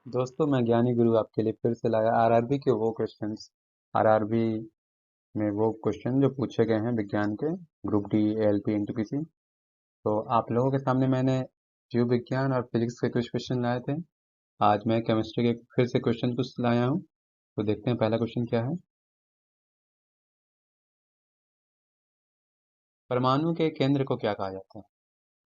दोस्तों मैं ज्ञानी गुरु आपके लिए फिर से लाया आरआरबी के वो क्वेश्चंस। आरआरबी में वो क्वेश्चन जो पूछे गए हैं विज्ञान के, ग्रुप डी एएलपी एनटीपीसी। तो आप लोगों के सामने मैंने जीव विज्ञान और फिजिक्स के कुछ क्वेश्चन लाए थे। आज मैं केमिस्ट्री के फिर से क्वेश्चन कुछ लाया हूँ। तो देखते हैं पहला क्वेश्चन क्या है। परमाणु के केंद्र को क्या कहा जाता है?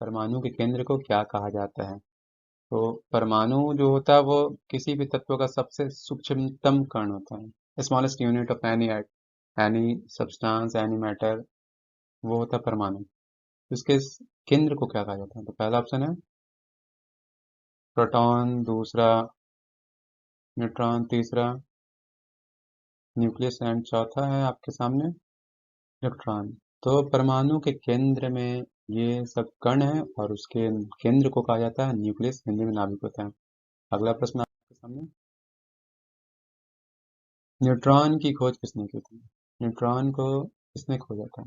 परमाणु के केंद्र को क्या कहा जाता है? तो परमाणु जो होता है वो किसी भी तत्व का सबसे सूक्ष्मतम कण होता है, smallest unit of any substance, any matter, वो होता है परमाणु। इसके केंद्र को क्या कहा जाता है? तो पहला ऑप्शन है प्रोटॉन, दूसरा न्यूट्रॉन, तीसरा न्यूक्लियस एंड चौथा है आपके सामने इलेक्ट्रॉन। तो परमाणु के केंद्र में ये सब कण है और उसके केंद्र को कहा जाता है न्यूक्लियस, हिंदी में नाभिक होता है। अगला प्रश्न आपके सामने, न्यूट्रॉन की खोज किसने की थी? न्यूट्रॉन को किसने खोजा था?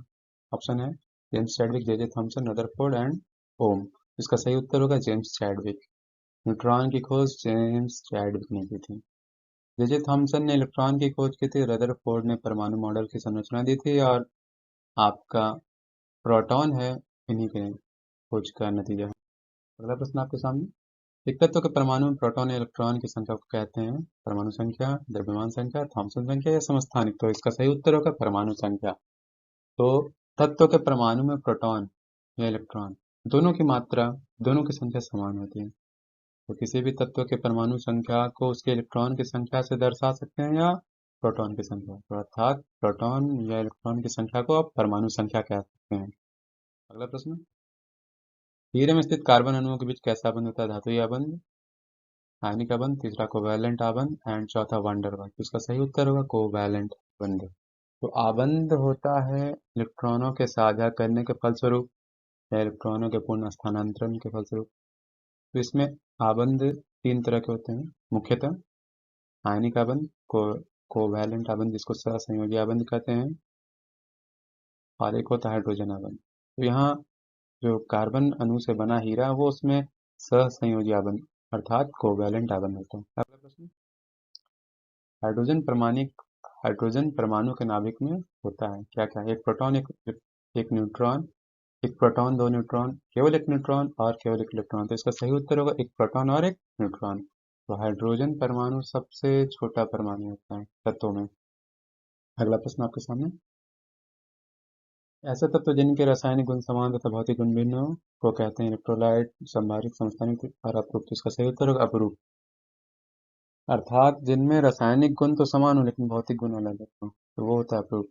ऑप्शन है James Chadwick, J J Thomson, Rutherford and ohm. इसका सही उत्तर होगा जेम्स चैडविक। न्यूट्रॉन की खोज जेम्स चैडविक ने की थी। जे जे थॉमसन ने इलेक्ट्रॉन की खोज की थी, रदरफोर्ड ने परमाणु मॉडल की संरचना दी थी, और आपका प्रोटॉन है इन्हीं के खोज का नतीजा है। अगला प्रश्न आपके सामने, एक तत्व के परमाणु में प्रोटॉन या इलेक्ट्रॉन की संख्या को कहते हैं परमाणु संख्या, द्रव्यमान संख्या, थॉमसन संख्या या समस्थानिक। तो इसका सही उत्तर होगा परमाणु संख्या। तो तत्व के परमाणु में प्रोटॉन या इलेक्ट्रॉन दोनों की मात्रा, दोनों की संख्या समान होती है। तो किसी भी तत्व के परमाणु संख्या को उसके इलेक्ट्रॉन की संख्या से दर्शा सकते हैं या प्रोटॉन की संख्या, तो अर्थात प्रोटॉन या इलेक्ट्रॉन की संख्या को आप परमाणु संख्या कह सकते हैं। अगला प्रश्न, हीरे में स्थित कार्बन अणुओं के बीच कैसा बंध होता है? धातुई आबंध, आयनिक आबंध, तीसरा कोवैलेंट आबंध एंड चौथा वान डेर वाल्स। इसका सही उत्तर होगा कोवैलेंट आबंध। तो आबंध होता है इलेक्ट्रॉनों के साझा करने के फलस्वरूप या इलेक्ट्रॉनों के पूर्ण स्थानांतरण के फलस्वरूप। तो इसमें आबंध तीन तरह के होते हैं मुख्यतः, आयनिक आबंध, कोवैलेंट आबंध जिसको सहसंयोजी आबंध कहते हैं, और एक होता है हाइड्रोजन आबंध। तो यहाँ जो कार्बन अणु से बना हीरा वो उसमें सहसंयोजी आबंध अर्थात कोवैलेंट आबंध होता है। अगला प्रश्न, हाइड्रोजन परमाणिक हाइड्रोजन परमाणु के नाभिक में होता है क्या क्या? एक प्रोटॉन, एक न्यूट्रॉन, एक प्रोटॉन, दो न्यूट्रॉन, केवल एक न्यूट्रॉन और केवल एक इलेक्ट्रॉन। तो इसका सही उत्तर होगा एक प्रोटॉन और एक न्यूट्रॉन। तो हाइड्रोजन परमाणु सबसे छोटा परमाणु होता है तत्वों में। अगला प्रश्न आपके सामने, ऐसे तत्व जिनके रासायनिक गुण समान तथा भौतिक गुण भिन्न हो को कहते हैं इलेक्ट्रोलाइट, संभारित, समस्थानिक और अपरूप। तो इसका सही उत्तर होगा अपरूप। अर्थात जिनमें रासायनिक गुण तो समान हो लेकिन भौतिक गुण अलग हो तो वो होता है अपरूप।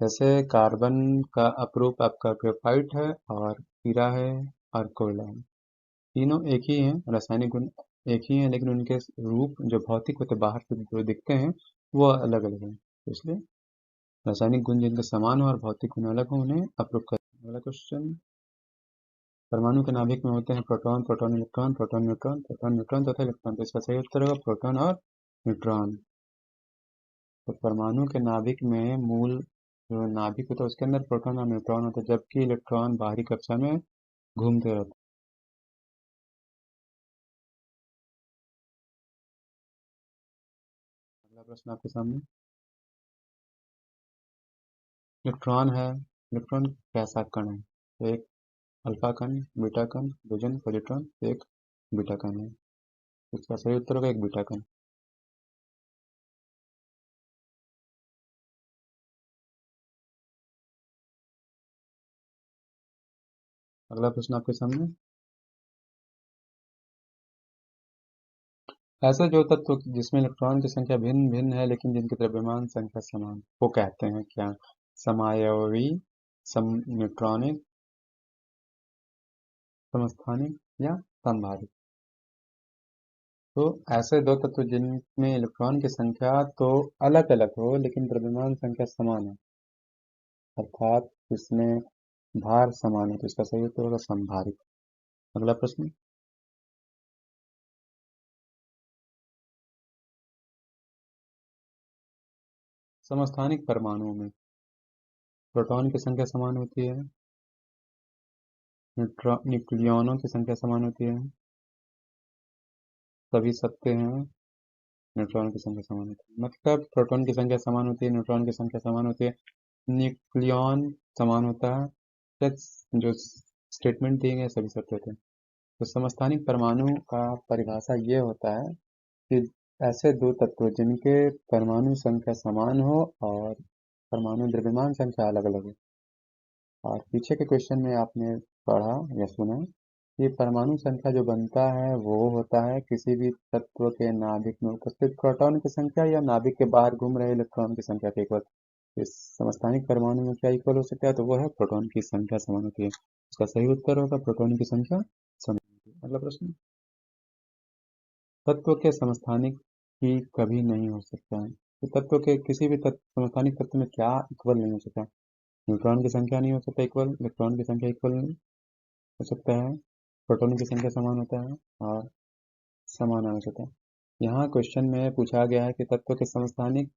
जैसे कार्बन का अपरूप आपका ग्रेफाइट है, और हीरा है, और कोयला है। तीनों एक ही हैं, रासायनिक गुण एक ही हैं, लेकिन उनके रूप जो भौतिक होते बाहर से जो दिखते हैं वो अलग अलग हैं। तो इसलिए रासायनिक गुण जिनके समान हो और भौतिक गुण अलग हो उन्हें अपरूप कहते हैं। अगला क्वेश्चन, परमाणु के नाभिक में होते हैं proton, proton electron, proton neutron, proton neutron तथा इलेक्ट्रॉन। तो इसका सही उत्तर होगा प्रोटॉन और न्यूट्रॉन। तो परमाणु के नाभिक में मूल जो नाभिक होता है उसके अंदर प्रोटॉन और न्यूट्रॉन होता है, जबकि इलेक्ट्रॉन बाहरी कक्षा में घूमते रहते हैं। अगला प्रश्न आपके सामने, इलेक्ट्रॉन है, इलेक्ट्रॉन कैसा कण है? तो एक अल्फा कण, बीटा कण, हाइड्रोजन, पॉजिट्रॉन, एक बीटा कण है। इसका सही उत्तर होगा एक बीटा कण। अगला प्रश्न आपके सामने, ऐसे जो तत्व जिसमें इलेक्ट्रॉन की संख्या भिन्न भिन्न है लेकिन जिनकी द्रव्यमान संख्या समान, वो कहते हैं क्या? समायवी, सम न्यूट्रॉनिक, समस्थानिक या समभारित। तो ऐसे दो तत्व जिनमें इलेक्ट्रॉन की संख्या तो अलग अलग हो लेकिन द्रव्यमान संख्या समान है, अर्थात इसमें भार समान है, तो इसका सही उत्तर होगा समभारित। अगला प्रश्न, समस्थानिक परमाणुओं में प्रोटॉन की संख्या समान होती है, न्यूक्लियनों की संख्या समान होती है, सभी सत्य हैं, न्यूट्रॉन की संख्या समान होती है। मतलब प्रोटॉन की संख्या समान होती है, न्यूट्रॉन की संख्या समान होती है, न्यूक्लियन समान होता है, जो स्टेटमेंट दिए गए सभी सत्य होते हैं। तो समस्थानिक परमाणु का परिभाषा ये होता है कि ऐसे दो तत्व जिनके परमाणु संख्या समान हो और परमाणु द्रव्यमान संख्या अलग अलग हो। और पीछे के क्वेश्चन में आपने पढ़ा या सुना कि परमाणु संख्या जो बनता है वो होता है किसी भी तत्व के नाभिक में उपस्थित प्रोटॉन की संख्या या नाभिक के बाहर घूम रहे इलेक्ट्रॉन की संख्या के इक्वल। इस समस्थानिक परमाणु में क्या इक्वल हो सकता है, तो वो है प्रोटॉन की संख्या समान होती है। इसका सही उत्तर होगा प्रोटॉन की संख्या समान होती है। अगला प्रश्न, तत्व के समस्थानिक ही कभी नहीं हो सकता है। तो तत्व के किसी भी समस्थानिक तत्व में क्या इक्वल नहीं हो सकता, न्यूट्रॉन की संख्या नहीं हो सकता इक्वल, इलेक्ट्रॉन की संख्या इक्वल नहीं हो सकता है, प्रोटॉन की संख्या समान होता है और समान हो सकता है। यहाँ क्वेश्चन में पूछा गया है कि तत्व के समस्थानिक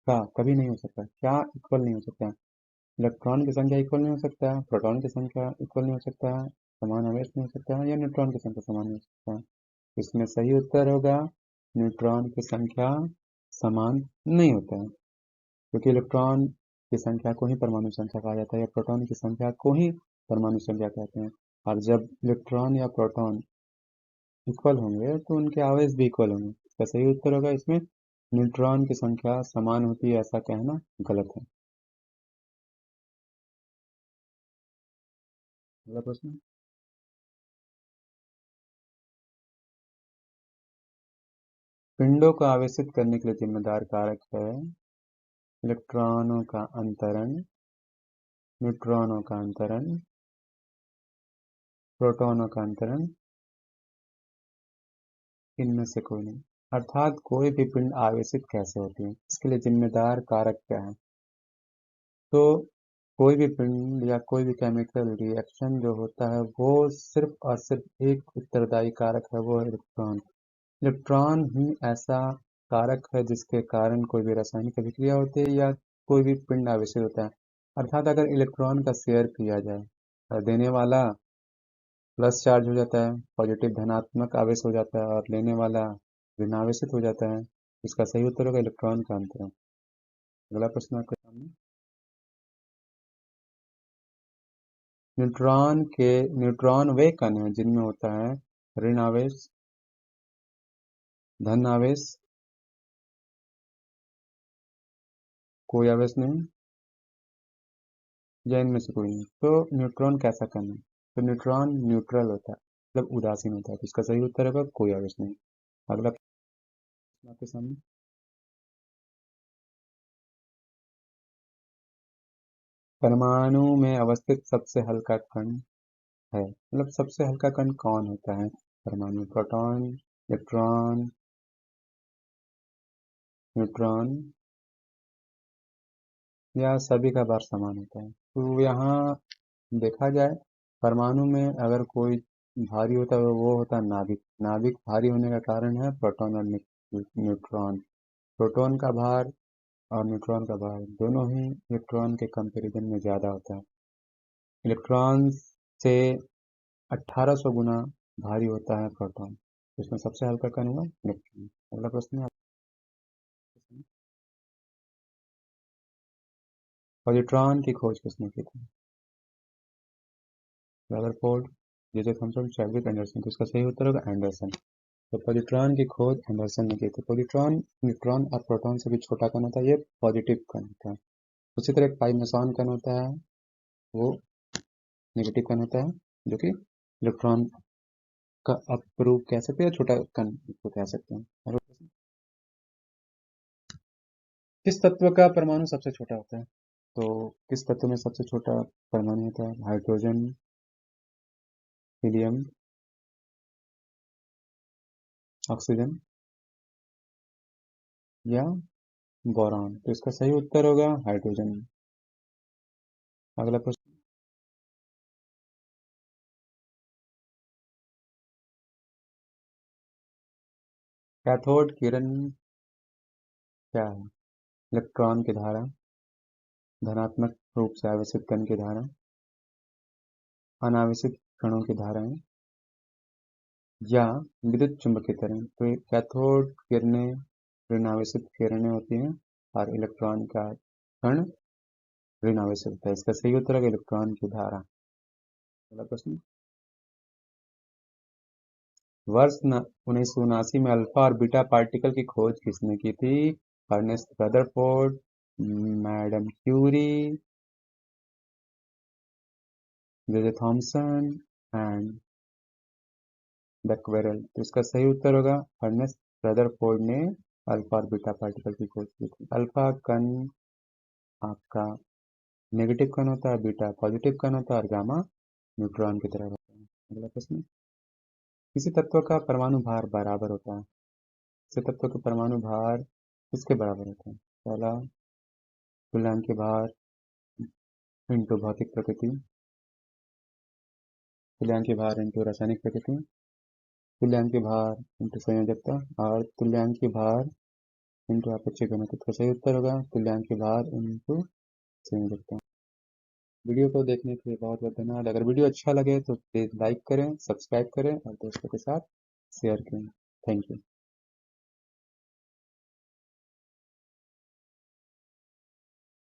का कभी नहीं हो सकता, क्या इक्वल नहीं हो सकता, इलेक्ट्रॉन की संख्या इक्वल नहीं हो सकता है, प्रोटॉन की संख्या इक्वल नहीं हो सकता है, समान आवेश नहीं हो सकता है, या न्यूट्रॉन की संख्या समान नहीं हो सकता है। इसमें सही उत्तर होगा न्यूट्रॉन की संख्या समान नहीं होता है, क्योंकि इलेक्ट्रॉन की संख्या को ही परमाणु संख्या कहा जाता है या प्रोटॉन की संख्या को ही परमाणु संख्या कहते हैं। और जब इलेक्ट्रॉन या प्रोटॉन इक्वल होंगे तो उनके आवेश भी इक्वल होंगे। इसका सही उत्तर होगा इसमें न्यूट्रॉन की संख्या समान होती है ऐसा कहना गलत है। अगला प्रश्न, पिंडों को आवेशित करने के लिए जिम्मेदार कारक है इलेक्ट्रॉनों का अंतरण, न्यूट्रॉनों का अंतरण, प्रोटॉनों का अंतरण, इनमें से कोई नहीं। अर्थात कोई भी पिंड आवेशित कैसे होती है, इसके लिए जिम्मेदार कारक क्या है। तो कोई भी पिंड या कोई भी केमिकल रिएक्शन जो होता है वो सिर्फ और सिर्फ एक उत्तरदायी कारक है, वो है इलेक्ट्रॉन। इलेक्ट्रॉन ही ऐसा कारक है जिसके कारण कोई भी रासायनिक अभिक्रिया होती है या कोई भी पिंड आवेशित होता है। अर्थात अगर इलेक्ट्रॉन का शेयर किया जाए और देने वाला प्लस चार्ज हो जाता है, पॉजिटिव धनात्मक आवेश हो जाता है, और लेने वाला ऋणावेशित हो जाता है। इसका सही उत्तर होगा इलेक्ट्रॉन का अंतरण। अगला प्रश्न आपके सामने, न्यूट्रॉन वे कण हैं जिनमें होता है ऋण आवेश, धन आवेश, कोई आवेश नहीं, या इनमें से कोई नहीं। तो न्यूट्रॉन कैसा कण है, तो न्यूट्रॉन न्यूट्रल होता है, मतलब उदासीन होता है। तो इसका सही उत्तर होगा कोई आवेश नहीं। अगला प्रश्न आपके सामने, परमाणु में अवस्थित सबसे हल्का कण है, मतलब सबसे हल्का कण कौन होता है परमाणु में, प्रोटॉन, इलेक्ट्रॉन, न्यूट्रॉन, या सभी का भार समान होता है। तो यहाँ देखा जाए परमाणु में अगर कोई भारी होता है वो होता है नाभिक। नाभिक भारी होने का कारण है प्रोटॉन और न्यूट्रॉन। प्रोटॉन का भार और न्यूट्रॉन का भार दोनों ही इलेक्ट्रॉन के कंपैरिजन में ज़्यादा होता है। इलेक्ट्रॉन से 1800 गुना भारी होता है प्रोटॉन। इसमें सबसे हल्का कण हुआ इलेक्ट्रॉन। अगला प्रश्न है, पॉजिट्रॉन की खोज किसने की थी, Rutherford, J Thomson, Chadwick, Anderson. तो इसका सही उत्तर होगा एंडरसन। तो पॉजिट्रॉन की खोज एंडरसन ने की थी। पॉजिट्रॉन न्यूट्रॉन और प्रोटॉन से भी छोटा कण होता है, ये पॉजिटिव कण होता है। उसी तरह एक पाई मेसॉन कण होता है, वो नेगेटिव कण होता है, जो कि इलेक्ट्रॉन का अप्रूव कह सकते हैं, छोटा कण को कह सकते हैं। और किस तत्व का परमाणु सबसे छोटा होता है, तो किस तत्व में सबसे छोटा परमाणु होता है, हाइड्रोजन, हीलियम, ऑक्सीजन, या बोरॉन। तो इसका सही उत्तर होगा हाइड्रोजन। अगला प्रश्न, कैथोड किरण क्या है, इलेक्ट्रॉन की धारा, धनात्मक रूप से आवेशित कण की धारा, अनावेशित कणों की धाराएं, या विद्युत चुंबकीय तरंग। तो कैथोड किरणें ऋणावेशित किरणें होती हैं और इलेक्ट्रॉन का कण ऋणावेशित होता है। इसका सही उत्तर है इलेक्ट्रॉन की धारा। अगला प्रश्न, वर्ष 1979 में अल्फा और बीटा पार्टिकल की खोज किसने की थी? Ernest Rutherford, madam Curie, J Thomson and becquerel। तो इसका सही उत्तर होगा अर्नेस्ट रदरफोर्ड ने अल्फा और बीटा पार्टिकल की खोज की थी। अल्फा कण आपका नेगेटिव कण होता है, बीटा पॉजिटिव कण होता है और गामा न्यूट्रॉन की तरह होता है। अगला प्रश्न, किसी तत्व का परमाणु भार बराबर होता है? किसी तत्व का परमाणु भार किसके बराबर होता है? पहला, तुल्यांकीय भार इंटू भौतिक प्रकृति, तुल्यांकीय भार इंटू रासायनिक प्रकृति, तुल्यांकीय भार इंटू संयोजकता और तुल्यांकीय भार इंटू आपेक्षिक घनत्व। तो सही उत्तर होगा तुल्यांकीय भार इंटू संयोजकता। वीडियो को देखने के लिए बहुत बहुत धन्यवाद। अगर वीडियो अच्छा लगे तो प्लीज़ लाइक करें, सब्सक्राइब करें और दोस्तों के साथ शेयर करें। Thank you.